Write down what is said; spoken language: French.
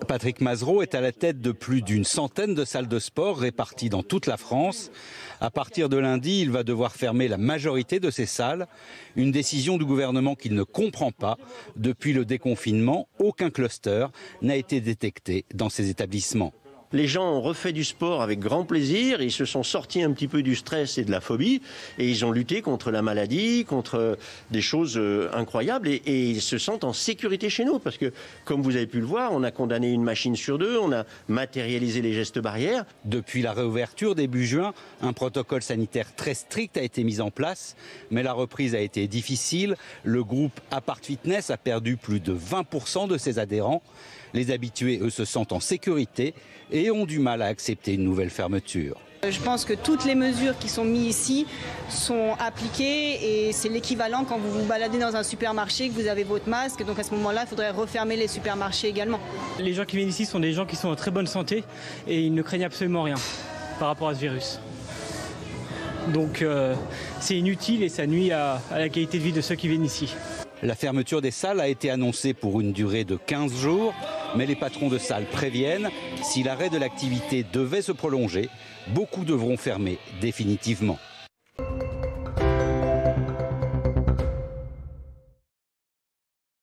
Patrick Mazereau est à la tête de plus d'une centaine de salles de sport réparties dans toute la France. À partir de lundi, il va devoir fermer la majorité de ces salles. Une décision du gouvernement qu'il ne comprend pas. Depuis le déconfinement, aucun cluster n'a été détecté dans ces établissements. Les gens ont refait du sport avec grand plaisir, ils se sont sortis un petit peu du stress et de la phobie et ils ont lutté contre la maladie, contre des choses incroyables et ils se sentent en sécurité chez nous parce que, comme vous avez pu le voir, on a condamné une machine sur deux, on a matérialisé les gestes barrières. Depuis la réouverture début juin, un protocole sanitaire très strict a été mis en place, mais la reprise a été difficile. Le groupe Apart Fitness a perdu plus de 20% de ses adhérents. Les habitués, eux, se sentent en sécurité et ont du mal à accepter une nouvelle fermeture. Je pense que toutes les mesures qui sont mises ici sont appliquées et c'est l'équivalent quand vous vous baladez dans un supermarché, que vous avez votre masque. Donc à ce moment-là, il faudrait refermer les supermarchés également. Les gens qui viennent ici sont des gens qui sont en très bonne santé et ils ne craignent absolument rien par rapport à ce virus. Donc c'est inutile et ça nuit à la qualité de vie de ceux qui viennent ici. La fermeture des salles a été annoncée pour une durée de 15 jours, mais les patrons de salles préviennent, si l'arrêt de l'activité devait se prolonger, beaucoup devront fermer définitivement.